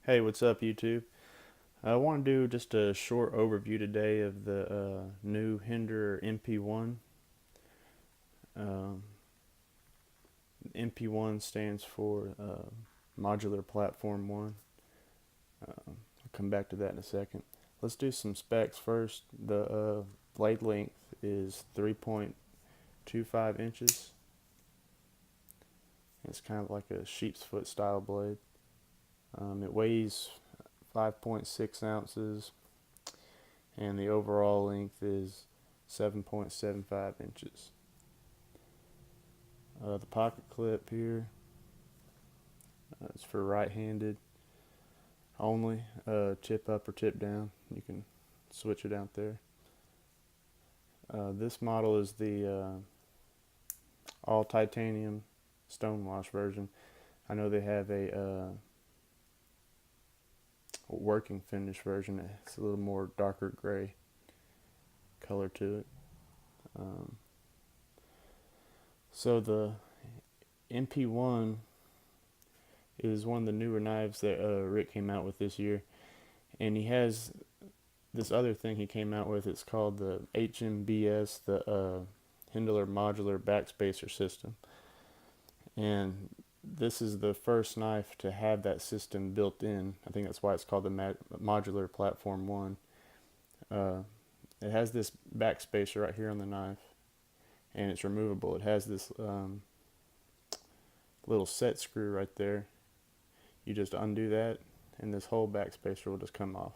Hey, what's up, YouTube? I want to do just a short overview today of the new Hinderer MP-1. Um, MP-1 stands for Modular Platform 1. I'll come back to that in a second. Let's do some specs first. The blade length is 3.25 inches. It's kind of like a sheep's foot style blade. It weighs 5.6 ounces, and the overall length is 7.75 inches. The pocket clip here is for right-handed only, tip up or tip down. You can switch it out there. This model is the all titanium stonewash version. I know they have a working finish version. It's a little more darker gray color to it. Um, so the MP-1 is one of the newer knives that Rick came out with this year, and he has this other thing he came out with. It's called the HMBS, the Hinderer modular backspacer system, and this is the first knife to have that system built in. I think that's why it's called the modular platform 1. It has this backspacer right here on the knife, and it's removable. It has this little set screw right there. You just undo that, and this whole backspacer will just come off.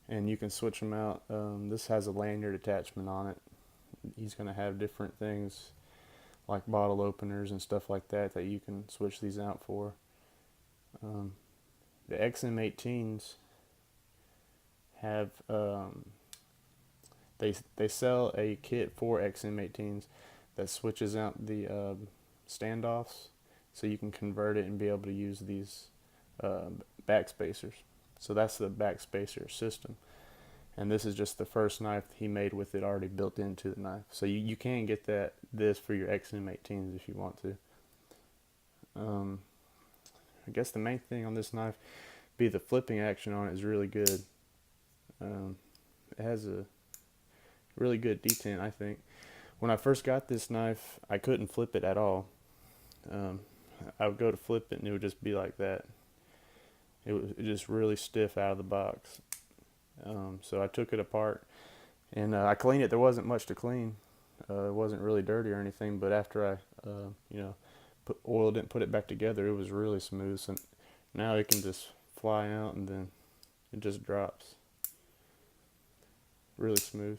And you can switch them out. This has a lanyard attachment on it. He's going to have different things like bottle openers and stuff like that that you can switch these out for. The XM18s have they sell a kit for XM18s that switches out the standoffs, so you can convert it and be able to use these backspacers. So that's the backspacer system, and this is just the first knife he made with it already built into the knife. So you can get this for your XM18s if you want to. I guess the main thing on this knife be the flipping action on it is really good. It has a really good detent, I think. When I first got this knife, I couldn't flip it at all. I would go to flip it and it would just be like that. It was just really stiff out of the box. So I took it apart and I cleaned it. There wasn't much to clean. It wasn't really dirty or anything, but after I, oiled it and put it back together, it was really smooth. So now it can just fly out and then it just drops. Really smooth.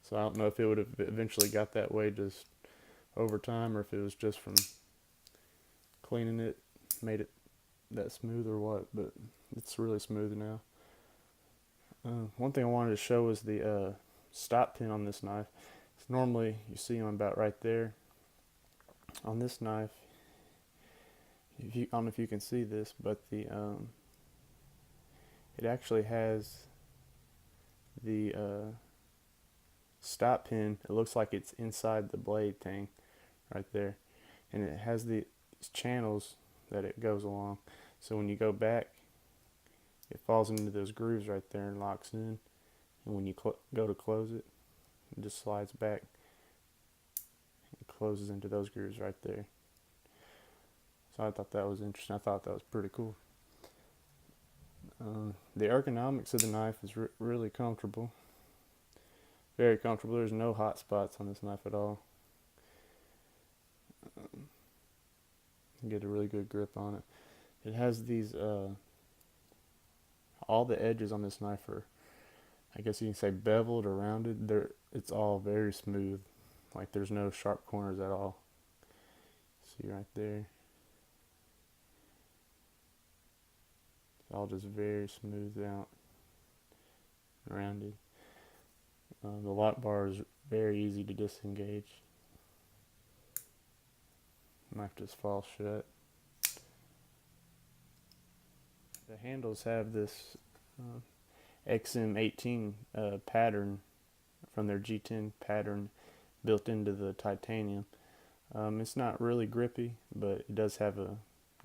So I don't know if it would have eventually got that way just over time, or if it was just from cleaning it, made it that smooth or what, but it's really smooth now. One thing I wanted to show is the stop pin on this knife. It's normally you see them about right there. On this knife, I don't know if you can see this, but the it actually has the stop pin. It looks like it's inside the blade thing right there, and it has these channels that it goes along. So when you go back, it falls into those grooves right there and locks in. And when you go to close it, it just slides back and closes into those grooves right there. So I thought that was interesting. I thought that was pretty cool. The ergonomics of the knife is really comfortable. Very comfortable. There's no hot spots on this knife at all. You get a really good grip on it. It has these, all the edges on this knife are, I guess you can say, beveled or rounded. It's all very smooth. Like there's no sharp corners at all. See right there. It's all just very smooth out, rounded. The lock bar is very easy to disengage. Knife just falls shut. The handles have this XM18 pattern from their G10 pattern built into the titanium. It's not really grippy, but it does have a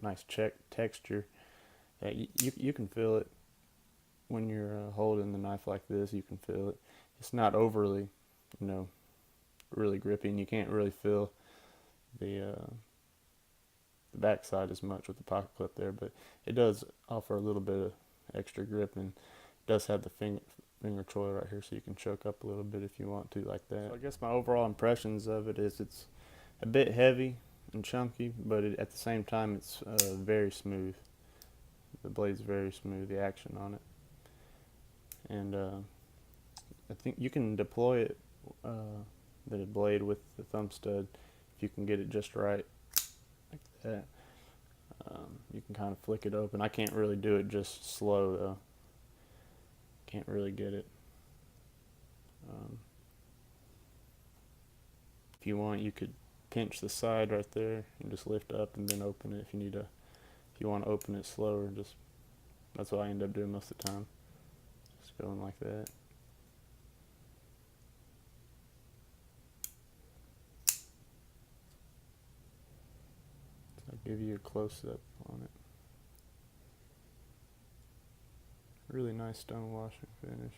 nice texture. Yeah, you can feel it when you're holding the knife like this. You can feel it. It's not overly, you know, really grippy, and you can't really feel the backside as much with the pocket clip there, but it does offer a little bit of extra grip, and it does have the finger choil right here, so you can choke up a little bit if you want to, like that. So I guess my overall impressions of it is it's a bit heavy and chunky, but at the same time it's very smooth. The blade's very smooth, the action on it, and I think you can deploy it, the blade with the thumb stud, if you can get it just right, like that. You can kind of flick it open. I can't really do it just slow though. Can't really get it. If you want, you could pinch the side right there and just lift up and then open it if you need to. If you want to open it slower, just that's what I end up doing most of the time. Just going like that. I'll give you a close-up on it. Really nice stone washing finish.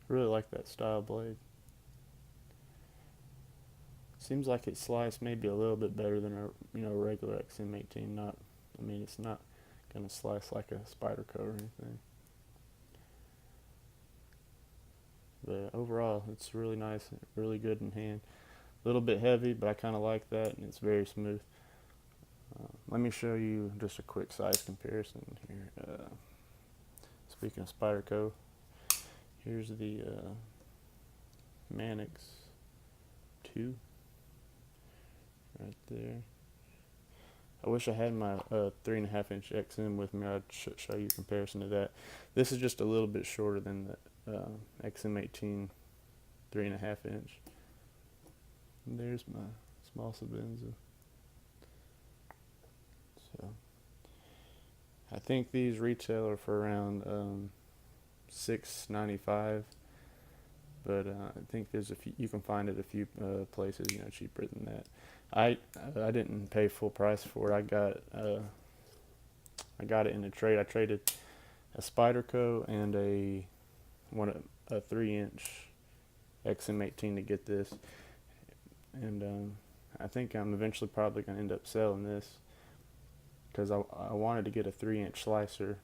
Really like that style blade. Seems like it sliced maybe a little bit better than a regular XM18. It's not gonna slice like a Spyderco or anything. But overall, it's really nice, really good in hand. A little bit heavy, but I kind of like that, and it's very smooth. Let me show you just a quick size comparison here. Speaking of Spyderco, here's the Manix 2 right there. I wish I had my 3.5 inch XM with me. I'd show you a comparison to that. This is just a little bit shorter than the XM18 3.5 inch. And there's my small Sabenza. So I think these retail for around $6.95, but I think there's you can find it a few places cheaper than that. I didn't pay full price for it. I got it in a trade. I traded a Spyderco and a 3-inch XM18 to get this, and I think I'm eventually probably going to end up selling this because I wanted to get a 3-inch slicer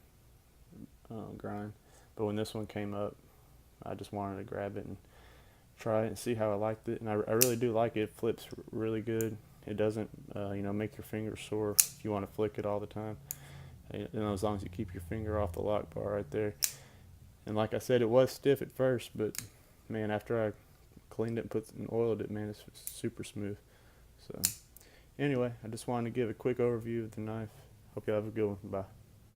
grind, but when this one came up, I just wanted to grab it and try it and see how I liked it, and I really do like it. It flips really good. It doesn't make your fingers sore if you want to flick it all the time, as long as you keep your finger off the lock bar right there. And like I said, it was stiff at first, but man, after I cleaned it and oiled it, man, it's super smooth. So anyway, I just wanted to give a quick overview of the knife. Hope you have a good one. Bye.